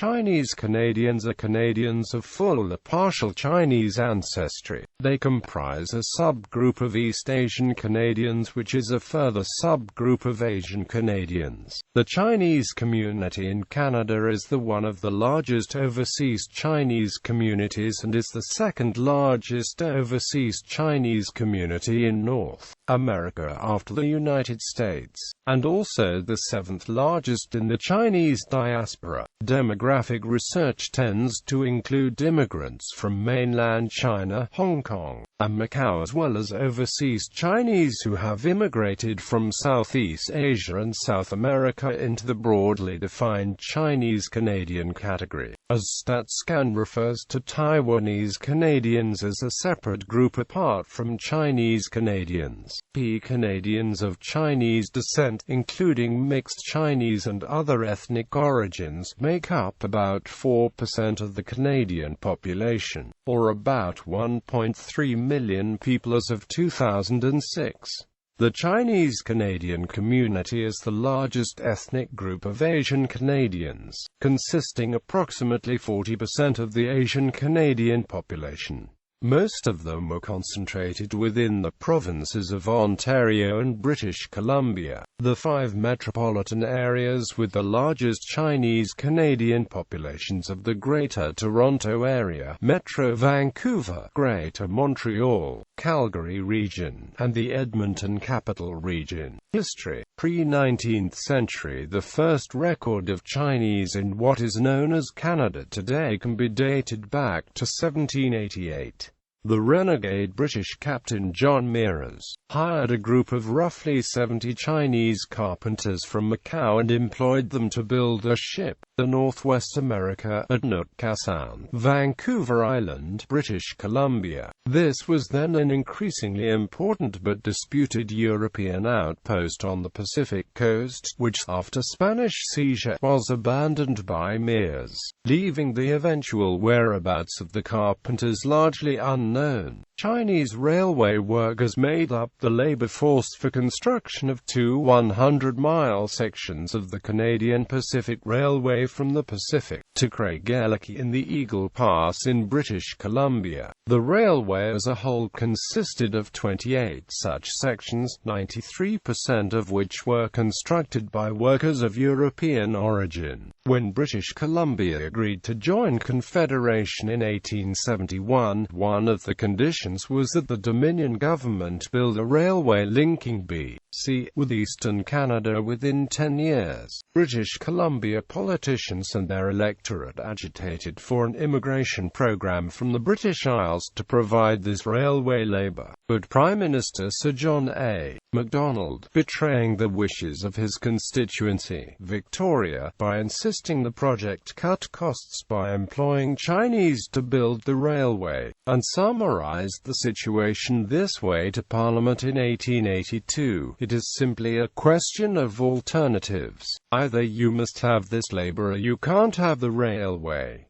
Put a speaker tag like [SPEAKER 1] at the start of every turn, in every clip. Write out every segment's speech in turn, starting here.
[SPEAKER 1] Chinese Canadians are Canadians of full or partial Chinese ancestry. They comprise a subgroup of East Asian Canadians which is a further subgroup of Asian Canadians. The Chinese community in Canada is one of the largest overseas Chinese communities and is the second largest overseas Chinese community in North America after the United States, and also the seventh largest in the Chinese diaspora. Demographic research tends to include immigrants from mainland China, Hong Kong, and Macau, as well as overseas Chinese who have immigrated from Southeast Asia and South America into the broadly defined Chinese Canadian category, as StatsCan refers to Taiwanese Canadians as a separate group apart from Chinese Canadians. Canadians of Chinese descent, including mixed Chinese and other ethnic origins, make up about 4% of the Canadian population, or about 1.3 million people as of 2006. The Chinese Canadian community is the largest ethnic group of Asian Canadians, consisting approximately 40% of the Asian Canadian population. Most of them were concentrated within the provinces of Ontario and British Columbia, the five metropolitan areas with the largest Chinese Canadian populations of the Greater Toronto Area, Metro Vancouver, Greater Montreal, Calgary region, and the Edmonton Capital Region. History. Pre-19th century. The first record of Chinese in what is known as Canada today can be dated back to 1788. The renegade British captain John Meares hired a group of roughly 70 Chinese carpenters from Macau and employed them to build a ship, the Northwest America, at Nootka Sound, Vancouver Island, British Columbia. This was then an increasingly important but disputed European outpost on the Pacific coast, which, after Spanish seizure, was abandoned by Meares, leaving the eventual whereabouts of the carpenters largely unknown. Chinese railway workers made up the labor force for construction of two 100-mile sections of the Canadian Pacific Railway from the Pacific to Craigellachie in the Eagle Pass in British Columbia. The railway as a whole consisted of 28 such sections, 93% of which were constructed by workers of European origin. When British Columbia agreed to join Confederation in 1871, one of the conditions was that the Dominion government build a railway linking B.C. with eastern Canada within 10 years. British Columbia politicians and their electorate agitated for an immigration program from the British Isles to provide this railway labour, but Prime Minister Sir John A. Macdonald, betraying the wishes of his constituency, Victoria, by insisting the project cut costs by employing Chinese to build the railway, and summarised the situation this way to Parliament in 1882: "It is simply a question of alternatives. Either you must have this labour or you can't have the railway."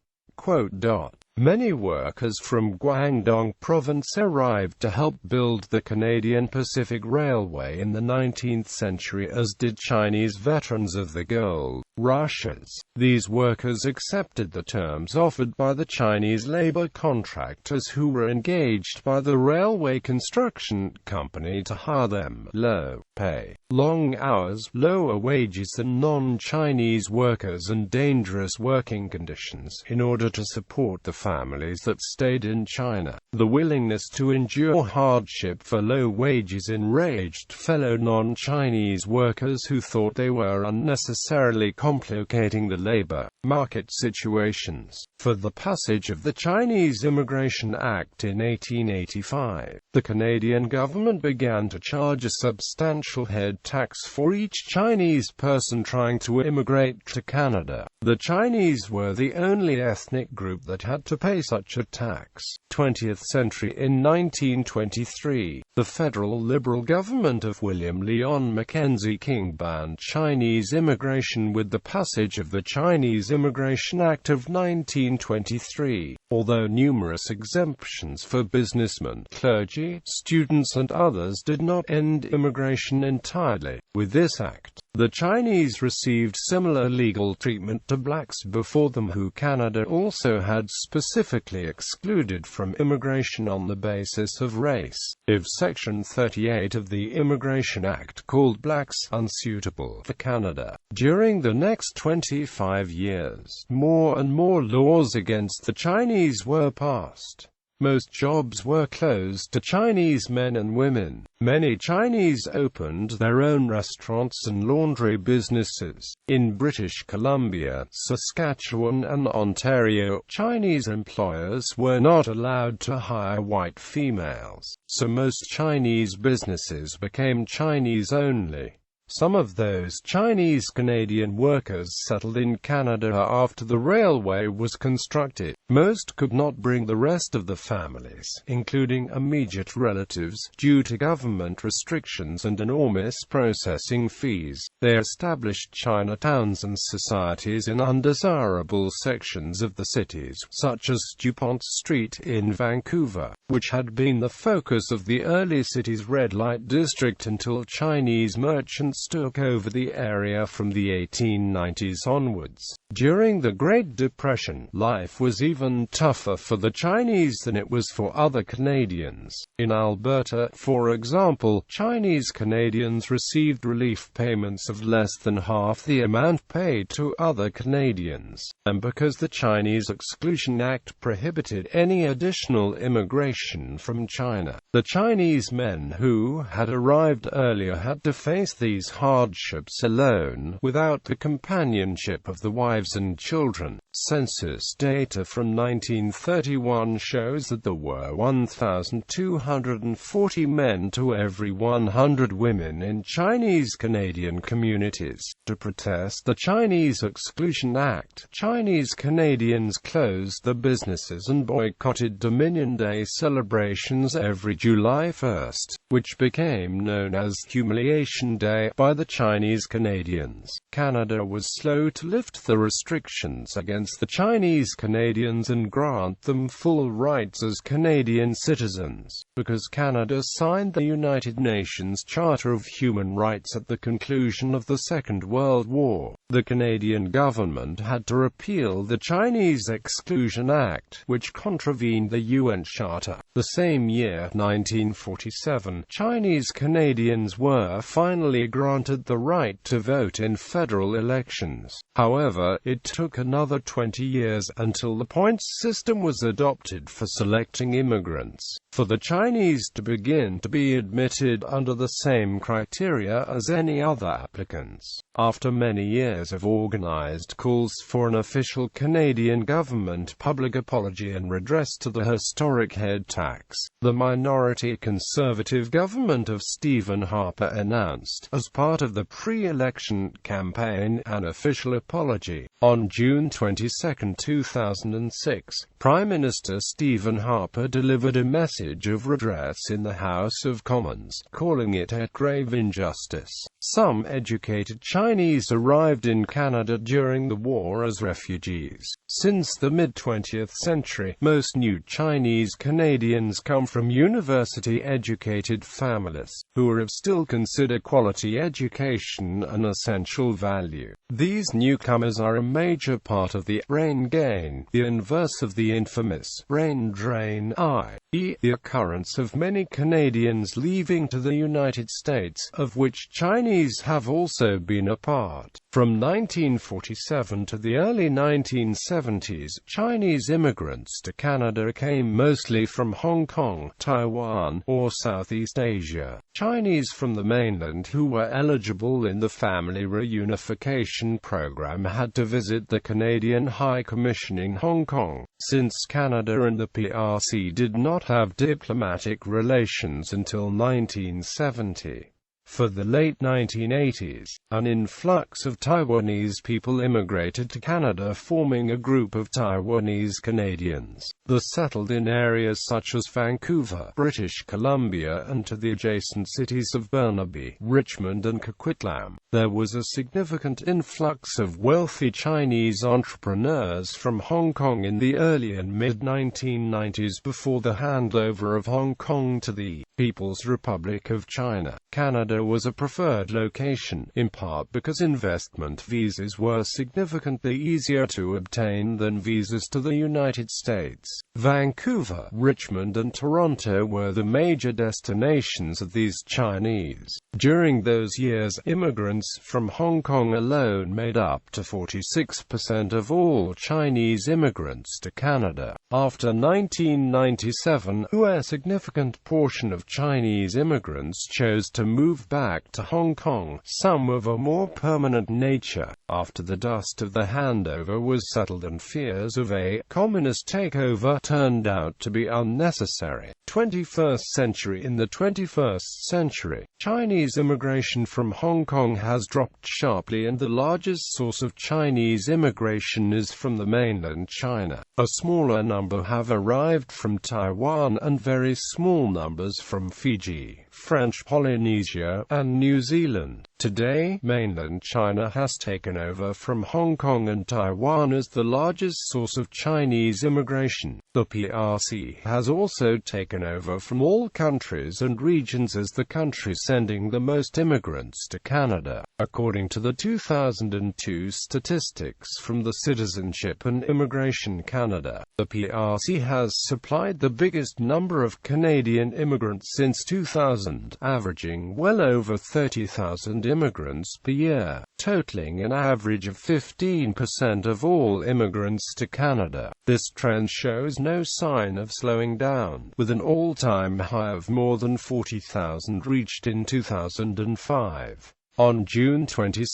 [SPEAKER 1] Many workers from Guangdong Province arrived to help build the Canadian Pacific Railway in the 19th century, as did Chinese veterans of the gold rushes. These workers accepted the terms offered by the Chinese labor contractors who were engaged by the railway construction company to hire them. Low pay, long hours, lower wages than non-Chinese workers, and dangerous working conditions in order to support the families that stayed in China. The willingness to endure hardship for low wages enraged fellow non-Chinese workers who thought they were unnecessarily complicating the labor market situations. For the passage of the Chinese Immigration Act in 1885, the Canadian government began to charge a substantial head tax for each Chinese person trying to immigrate to Canada. The Chinese were the only ethnic group that had to pay such a tax. 20th century. In 1923, the federal Liberal government of William Lyon Mackenzie King banned Chinese immigration with the passage of the Chinese Immigration Act of 1923. although numerous exemptions for businessmen, clergy, students and others did not end immigration entirely. With this act, the Chinese received similar legal treatment to blacks before them, who Canada also had specifically excluded from immigration on the basis of race. If Section 38 of the Immigration Act called blacks unsuitable for Canada, during the next 25 years, more and more laws against the Chinese were passed. Most jobs were closed to Chinese men and women. Many Chinese opened their own restaurants and laundry businesses. In British Columbia, Saskatchewan and Ontario, Chinese employers were not allowed to hire white females, so most Chinese businesses became Chinese only. Some of those Chinese Canadian workers settled in Canada after the railway was constructed. Most could not bring the rest of the families, including immediate relatives, due to government restrictions and enormous processing fees. They established Chinatowns and societies in undesirable sections of the cities, such as DuPont Street in Vancouver, which had been the focus of the early city's red light district until Chinese merchants took over the area from the 1890s onwards. During the Great Depression, life was even tougher for the Chinese than it was for other Canadians. In Alberta, for example, Chinese Canadians received relief payments of less than half the amount paid to other Canadians. And because the Chinese Exclusion Act prohibited any additional immigration from China, the Chinese men who had arrived earlier had to face these hardships alone, without the companionship of the wives and children. Census data from 1931 shows that there were 1,240 men to every 100 women in Chinese Canadian communities. To protest the Chinese Exclusion Act, Chinese Canadians closed their businesses and boycotted Dominion Day celebrations every July 1st, which became known as Humiliation Day by the Chinese Canadians. Canada was slow to lift the restrictions against the Chinese Canadians and grant them full rights as Canadian citizens, because Canada signed the United Nations Charter of Human Rights at the conclusion of the Second World War. The Canadian government had to repeal the Chinese Exclusion Act, which contravened the UN Charter. The same year, 1947, Chinese Canadians were finally granted the right to vote in federal elections. However, it took another 20 years until the points system was adopted for selecting immigrants, for the Chinese to begin to be admitted under the same criteria as any other applicants. After many years of organized calls for an official Canadian government public apology and redress to the historic head tax, the minority Conservative government of Stephen Harper announced, as part of the pre-election campaign, an official apology. On June 22, 2006, Prime Minister Stephen Harper delivered a message of redress in the House of Commons, calling it a grave injustice. Some educated Chinese arrived in Canada during the war as refugees. Since the mid-20th century, most new Chinese Canadians come from university-educated families, who still consider quality education an essential value. These newcomers are a major part of the brain gain, the inverse of the infamous brain drain, i.e., the occurrence of many Canadians leaving to the United States, of which Chinese have also been a part. From 1947 to the early 1970s, Chinese immigrants to Canada came mostly from Hong Kong, Taiwan, or Southeast Asia. Chinese from the mainland who were eligible in the Family Reunification Program had to visit the Canadian High Commission in Hong Kong, since Canada and the PRC did not have diplomatic relations until 1970. For the late 1980s, an influx of Taiwanese people immigrated to Canada, forming a group of Taiwanese Canadians. They settled in areas such as Vancouver, British Columbia, and to the adjacent cities of Burnaby, Richmond, and Coquitlam. There was a significant influx of wealthy Chinese entrepreneurs from Hong Kong in the early and mid-1990s before the handover of Hong Kong to the People's Republic of China. Canada was a preferred location, in part because investment visas were significantly easier to obtain than visas to the United States. Vancouver, Richmond, and Toronto were the major destinations of these Chinese. During those years, immigrants from Hong Kong alone made up to 46% of all Chinese immigrants to Canada. After 1997, a significant portion of Chinese immigrants chose to move back to Hong Kong, some of a more permanent nature, after the dust of the handover was settled and fears of a communist takeover turned out to be unnecessary. 21st century. In the 21st century, Chinese immigration from Hong Kong has dropped sharply, and the largest source of Chinese immigration is from the mainland China. A smaller number have arrived from Taiwan, and very small numbers from Fiji, French Polynesia, and New Zealand. Today, mainland China has taken over from Hong Kong and Taiwan as the largest source of Chinese immigration. The PRC has also taken over from all countries and regions as the country sending the most immigrants to Canada. According to the 2002 statistics from the Citizenship and Immigration Canada, the PRC has supplied the biggest number of Canadian immigrants since 2000, averaging well over 30,000 immigrants per year, totaling an average of 15% of all immigrants to Canada. This trend shows no sign of slowing down, with an all-time high of more than 40,000 reached in 2005. On June 22,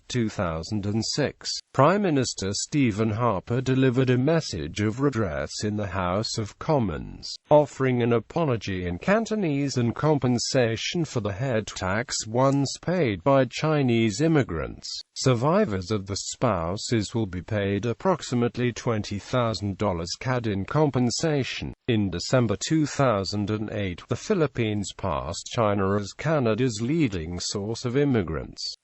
[SPEAKER 1] 2006, Prime Minister Stephen Harper delivered a message of redress in the House of Commons, offering an apology in Cantonese and compensation for the head tax once paid by Chinese immigrants. Survivors of the spouses will be paid approximately $20,000 CAD in compensation. In December 2008, the Philippines passed China as Canada's leading source of immigrants.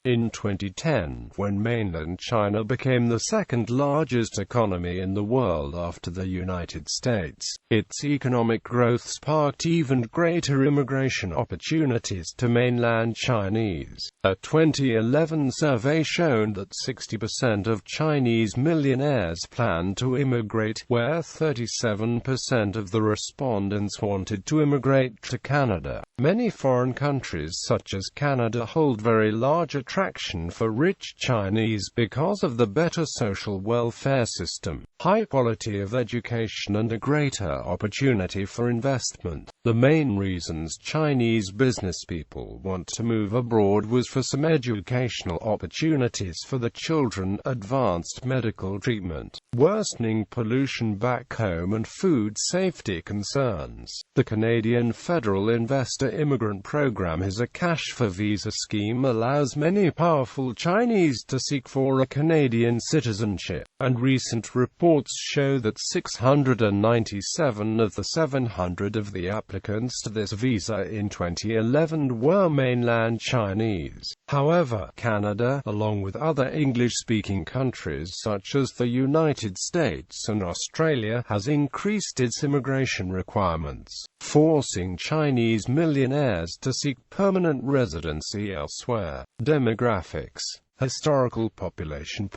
[SPEAKER 1] In 2010, when mainland China became the second largest economy in the world after the United States, its economic growth sparked even greater immigration opportunities to mainland Chinese. A 2011 survey showed that 60% of Chinese millionaires plan to immigrate, where 37% of the respondents wanted to immigrate to Canada. Many foreign countries such as Canada hold very large attraction for rich Chinese because of the better social welfare system, high quality of education, and a greater opportunity for investment. The main reasons Chinese businesspeople want to move abroad was for some educational opportunities for the children, advanced medical treatment, worsening pollution back home, and food safety concerns. The Canadian Federal Investor Immigrant Program is a cash-for-visa scheme allows many powerful Chinese to seek for a Canadian citizenship, and recent reports show that 697 of the 700 of the applicants to this visa in 2011 were mainland Chinese. However, Canada, along with other English-speaking countries such as the United States and Australia, has increased its immigration requirements, forcing Chinese millionaires to seek permanent residency elsewhere. Demographics. Historical population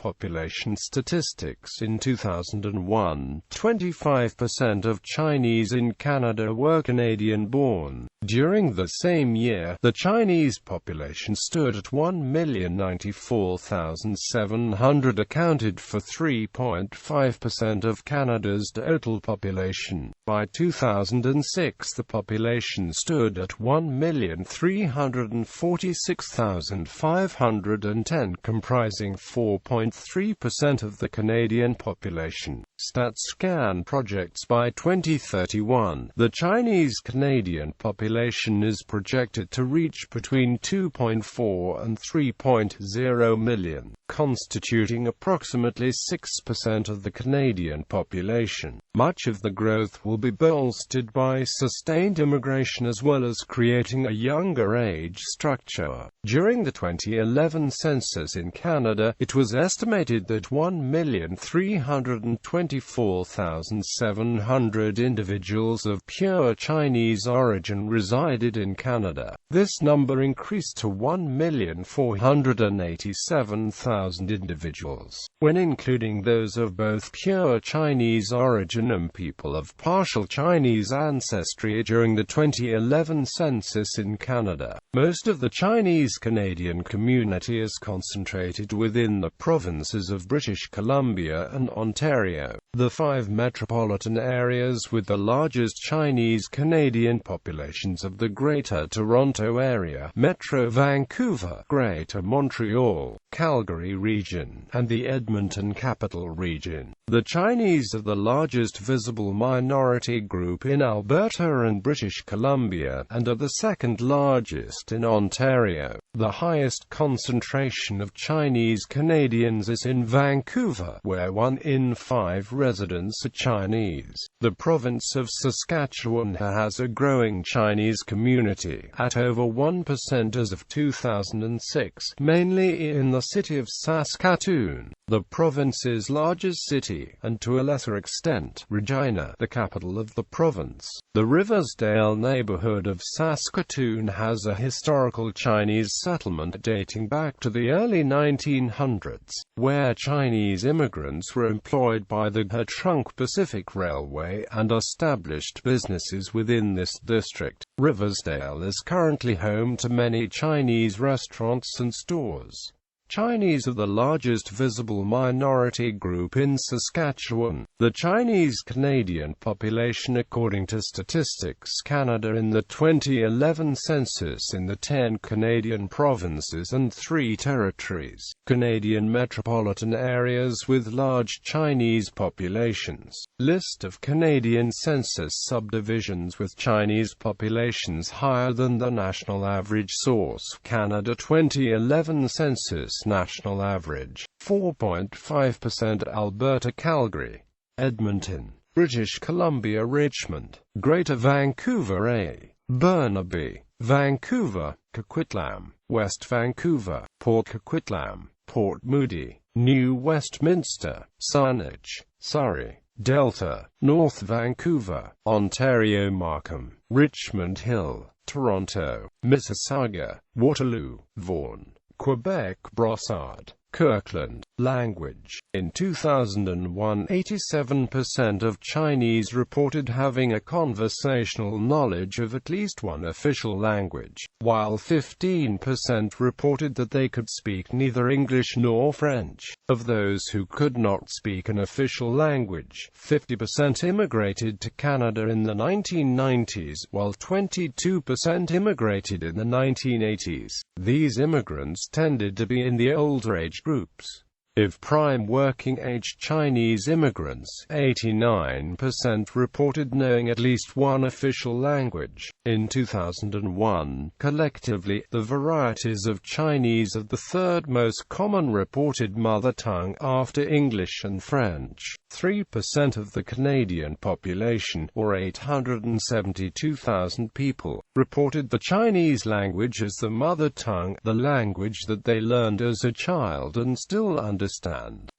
[SPEAKER 1] statistics. In 2001, 25% of Chinese in Canada were Canadian-born. During the same year, the Chinese population stood at 1,094,700, accounted for 3.5% of Canada's total population. By 2006, the population stood at 1,346,510, comprising 4.3% of the Canadian population. StatsCan projects by 2031, the Chinese Canadian population is projected to reach between 2.4 and 3.0 million, constituting approximately 6% of the Canadian population. Much of the growth will be bolstered by sustained immigration as well as creating a younger age structure. During the 2011 census in Canada, it was estimated that 1,324,700 individuals of pure Chinese origin resided in Canada. This number increased to 1,487,000 individuals, when including those of both pure Chinese origin and people of partial Chinese ancestry during the 2011 census in Canada. Most of the Chinese Canadian community is concentrated within the provinces of British Columbia and Ontario, the 5 metropolitan areas with the largest Chinese Canadian populations of the Greater Toronto Area, Metro Vancouver, Greater Montreal, Calgary region, and the Edmonton Capital Region. The Chinese are the largest visible minority group in Alberta and British Columbia, and are the second largest in Ontario. The highest concentration of Chinese Canadians is in Vancouver, where 1 in 5 residents are Chinese. The province of Saskatchewan has a growing Chinese community, at over 1% as of 2006, mainly in the city of Saskatoon, the province's largest city, and to a lesser extent, Regina, the capital of the province. The Riversdale neighborhood of Saskatoon has a historical Chinese settlement dating back to the early 1900s, where Chinese immigrants were employed by the Ho-Trunk Pacific Railway and established businesses within this district. Riversdale is currently home to many Chinese restaurants and stores. Chinese are the largest visible minority group in Saskatchewan. The Chinese Canadian population, according to Statistics Canada in the 2011 census, in the 10 Canadian provinces and 3 territories, Canadian metropolitan areas with large Chinese populations. List of Canadian census subdivisions with Chinese populations higher than the national average. Source: Canada 2011 census. National average 4.5%. Alberta, Calgary, Edmonton, British Columbia, Richmond, Greater Vancouver, Burnaby, Vancouver, Coquitlam, West Vancouver, Port Coquitlam, Port Moody, New Westminster, Saanich, Surrey, Delta, North Vancouver, Ontario, Markham, Richmond Hill, Toronto, Mississauga, Waterloo, Vaughan, Quebec, Brossard, Kirkland. Language. In 2001, 87% of Chinese reported having a conversational knowledge of at least one official language, while 15% reported that they could speak neither English nor French. Of those who could not speak an official language, 50% immigrated to Canada in the 1990s, while 22% immigrated in the 1980s. These immigrants tended to be in the older age groups. Of prime working-age Chinese immigrants, 89% reported knowing at least one official language. In 2001, collectively, the varieties of Chinese are the third most common reported mother tongue after English and French. 3% of the Canadian population, or 872,000 people, reported the Chinese language as the mother tongue, the language that they learned as a child and still understand.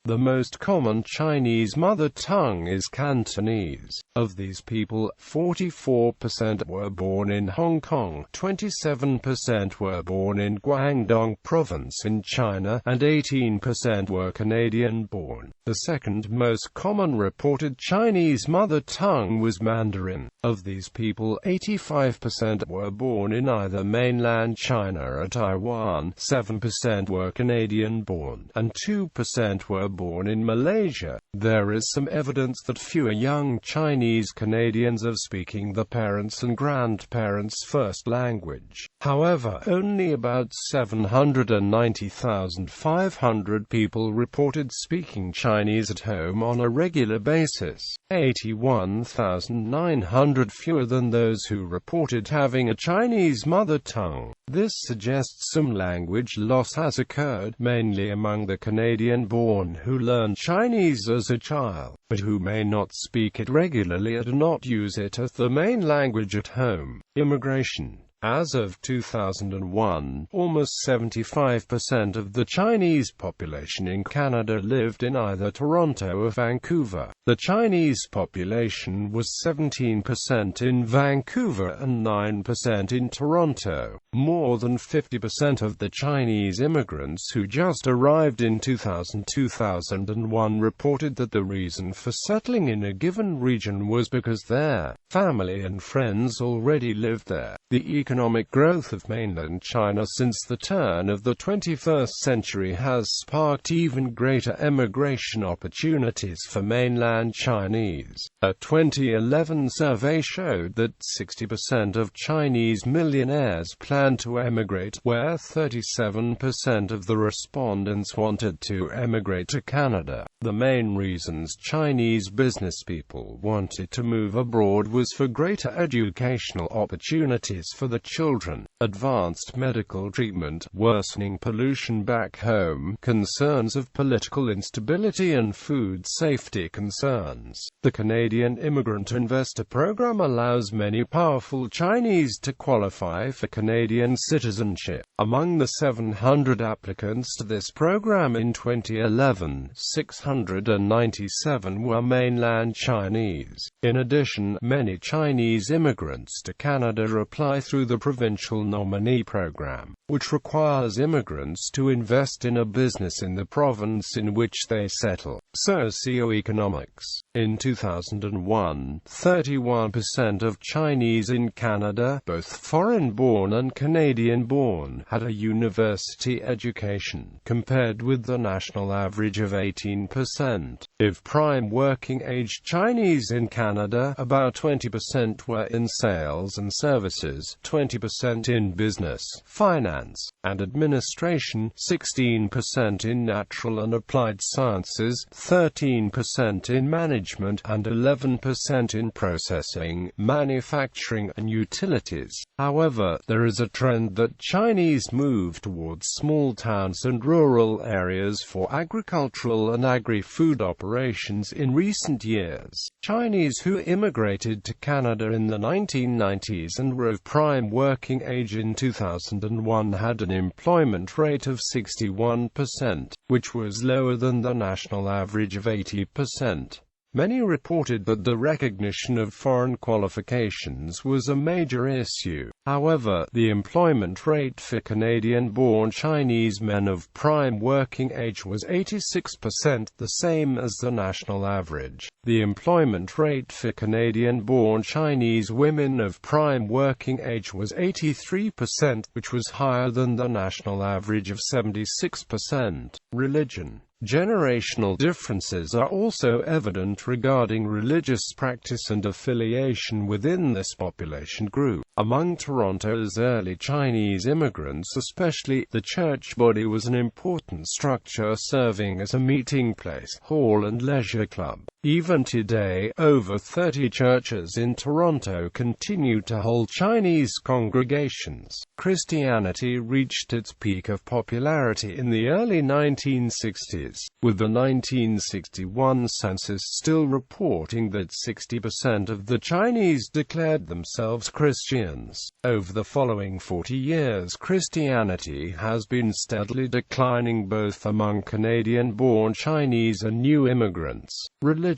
[SPEAKER 1] The most common Chinese mother tongue is Cantonese. Of these people, 44% were born in Hong Kong, 27% were born in Guangdong Province in China, and 18% were Canadian-born. The second most common reported Chinese mother tongue was Mandarin. Of these people, 85% were born in either mainland China or Taiwan, 7% were Canadian-born, and 2% 5% were born in Malaysia. There is some evidence that fewer young Chinese Canadians are speaking the parents' and grandparents' first language. However, only about 790,500 people reported speaking Chinese at home on a regular basis, 81,900 fewer than those who reported having a Chinese mother tongue. This suggests some language loss has occurred, mainly among the Canadian-born who learned Chinese as a child, but who may not speak it regularly or do not use it as the main language at home. Immigration. As of 2001, almost 75% of the Chinese population in Canada lived in either Toronto or Vancouver. The Chinese population was 17% in Vancouver and 9% in Toronto. More than 50% of the Chinese immigrants who just arrived in 2000-2001 reported that the reason for settling in a given region was because their family and friends already lived there. The economic growth of mainland China since the turn of the 21st century has sparked even greater emigration opportunities for mainland Chinese. A 2011 survey showed that 60% of Chinese millionaires plan to emigrate, where 37% of the respondents wanted to emigrate to Canada. The main reasons Chinese businesspeople wanted to move abroad was for greater educational opportunities for the children, advanced medical treatment, worsening pollution back home, concerns of political instability and food safety concerns. The Canadian Immigrant Investor Program allows many powerful Chinese to qualify for Canadian citizenship. Among the 700 applicants to this program in 2011, 697 were mainland Chinese. In addition, many Chinese immigrants to Canada apply through the Provincial Nominee Program, which requires immigrants to invest in a business in the province in which they settle. Socioeconomics. In 2001, 31% of Chinese in Canada, both foreign-born and Canadian-born, had a university education, compared with the national average of 18%. Of prime working-age Chinese in Canada, about 20% were in sales and services, 20% in business, finance, and administration, 16% in natural and applied sciences, 13% in management, and 11% in processing, manufacturing, and utilities. However, there is a trend that Chinese move towards small towns and rural areas for agricultural and agri-food operations in recent years. Chinese who immigrated to Canada in the 1990s and were of prime working age in 2001 had an employment rate of 61%, which was lower than the national average of 80%. Many reported that the recognition of foreign qualifications was a major issue. However, the employment rate for Canadian-born Chinese men of prime working age was 86%, the same as the national average. The employment rate for Canadian-born Chinese women of prime working age was 83%, which was higher than the national average of 76%. Religion. Generational differences are also evident regarding religious practice and affiliation within this population group. Among Toronto's early Chinese immigrants especially, the church body was an important structure serving as a meeting place, hall and leisure club. Even today, over 30 churches in Toronto continue to hold Chinese congregations. Christianity reached its peak of popularity in the early 1960s, with the 1961 census still reporting that 60% of the Chinese declared themselves Christians. Over the following 40 years, Christianity has been steadily declining both among Canadian-born Chinese and new immigrants. Religiously,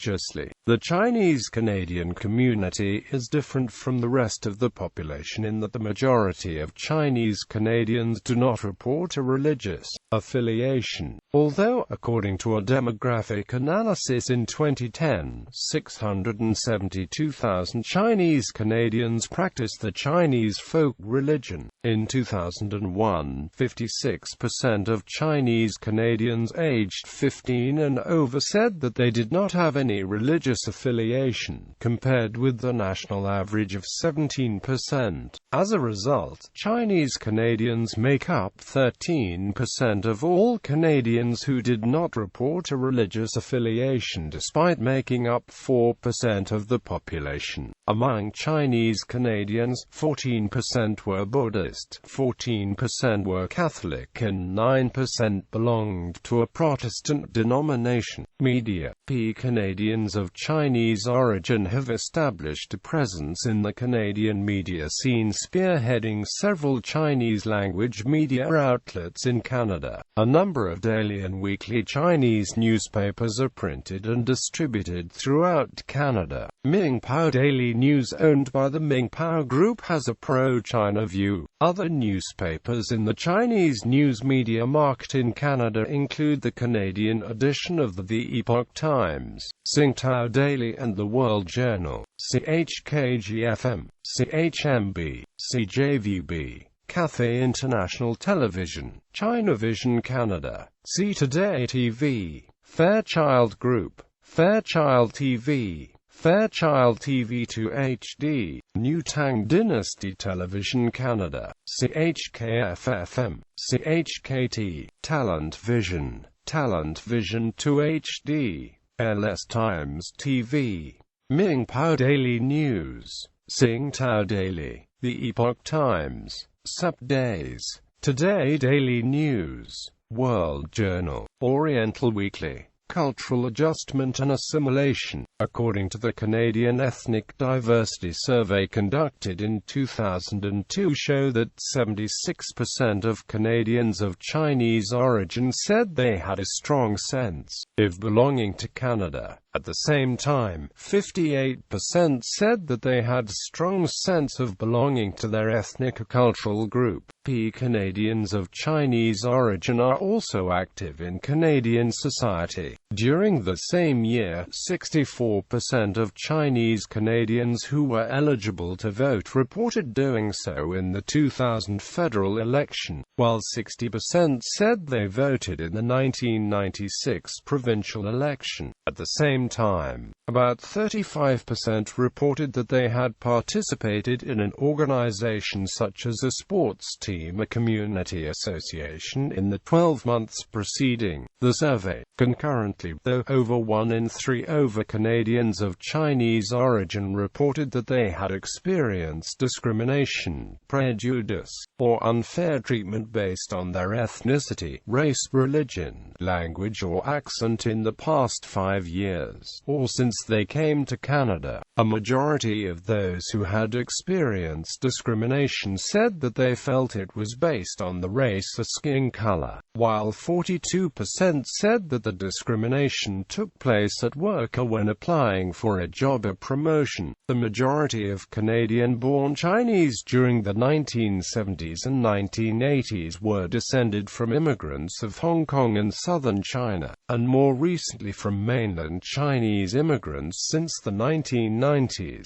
[SPEAKER 1] the Chinese Canadian community is different from the rest of the population in that the majority of Chinese Canadians do not report a religious affiliation. Although a According to a demographic analysis in 2010, 672,000 Chinese Canadians practiced the Chinese folk religion. In 2001, 56% of Chinese Canadians aged 15 and over said that they did not have any religious affiliation, compared with the national average of 17%. As a result, Chinese Canadians make up 13% of all Canadians who did not report a religious affiliation, despite making up 4% of the population. Among Chinese Canadians, 14% were Buddhist, 14% were Catholic, and 9% belonged to a Protestant denomination. Media. Canadians of Chinese origin have established a presence in the Canadian media scene, spearheading several Chinese-language media outlets in Canada. A number of daily and weekly Chinese newspapers are printed and distributed throughout Canada. Mingpao Daily News, owned by the Mingpao Group, has a pro-China view. Other newspapers in the Chinese news media market in Canada include the Canadian edition of The Epoch Times, Tsingtao Daily and The World Journal, CHKG-FM, CHMB, CJVB, Cathay International Television, China Vision Canada, C Today TV, Fairchild Group, Fairchild TV, Fairchild TV2 HD, New Tang Dynasty Television Canada, CHKF-FM, CHKT, Talent Vision, Talent Vision 2 HD, LS Times TV, Mingpao Daily News, Tsingtao Daily, The Epoch Times, Sup Days, Today Daily News, World Journal, Oriental Weekly, Cultural Adjustment and Assimilation. According to the Canadian Ethnic Diversity Survey conducted in 2002, show that 76% of Canadians of Chinese origin said they had a strong sense of belonging to Canada. At the same time, 58% said that they had a strong sense of belonging to their ethnic or cultural group. Canadians of Chinese origin are also active in Canadian society. During the same year, 64% of Chinese Canadians who were eligible to vote reported doing so in the 2000 federal election, while 60% said they voted in the 1996 provincial election. At the same time, about 35% reported that they had participated in an organization such as a sports team, a community association, in the 12 months preceding the survey. Concurrently, though, over 1 in 3 Canadians of Chinese origin reported that they had experienced discrimination, prejudice, or unfair treatment based on their ethnicity, race, religion, language, or accent in the past 5 years, or since they came to Canada. A majority of those who had experienced discrimination said that they felt it was based on the race or skin color, while 42% said that the discrimination took place at work or when applying for a job or promotion. The majority of Canadian-born Chinese during the 1970s and 1980s were descended from immigrants of Hong Kong and southern China, and more recently from mainland Chinese immigrants since the 1990s.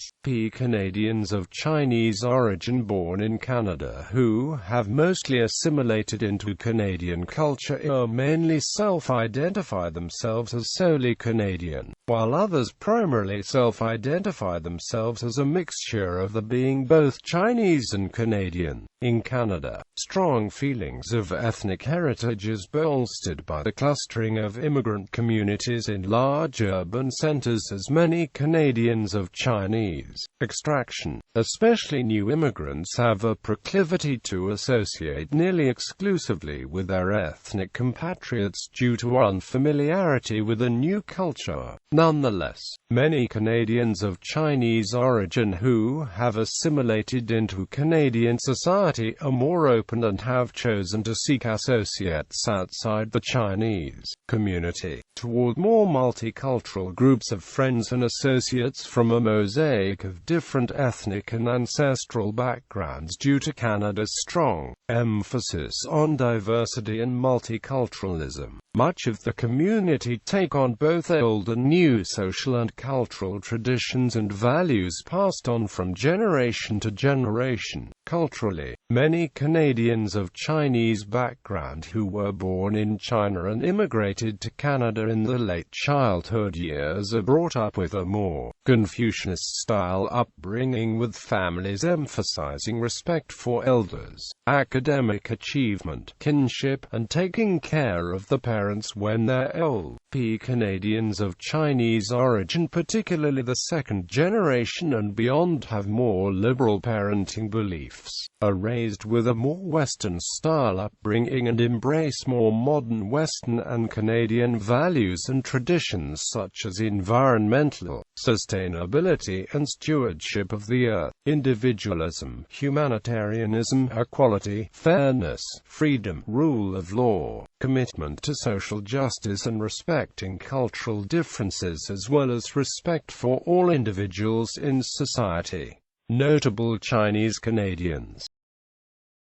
[SPEAKER 1] Canadians of Chinese origin born in Canada who have mostly assimilated into Canadian culture or mainly self-identify themselves as solely Canadian, while others primarily self-identify themselves as a mixture of the being both Chinese and Canadian. In Canada, strong feelings of ethnic heritage is bolstered by the clustering of immigrant communities in large urban centers, as many Canadians of Chinese extraction, especially new immigrants, have a proclivity to associate nearly exclusively with their ethnic compatriots due to unfamiliarity with a new culture. Nonetheless, many Canadians of Chinese origin who have assimilated into Canadian society society are more open and have chosen to seek associates outside the Chinese community, toward more multicultural groups of friends and associates from a mosaic of different ethnic and ancestral backgrounds due to Canada's strong emphasis on diversity and multiculturalism. Much of the community take on both old and new social and cultural traditions and values passed on from generation to generation. Culturally, many Canadians of Chinese background who were born in China and immigrated to Canada in the late childhood years are brought up with a more Confucius-style upbringing, with families emphasizing respect for elders, academic achievement, kinship, and taking care of the parents when they're old. Canadians of Chinese origin, particularly the second generation and beyond, have more liberal parenting beliefs, are raised with a more Western-style upbringing, and embrace more modern Western and Canadian values and traditions such as environmental sustainability and stewardship of the earth, individualism, humanitarianism, equality, fairness, freedom, rule of law, commitment to social justice, and respecting cultural differences as well as respect for all individuals in society. Notable Chinese Canadians.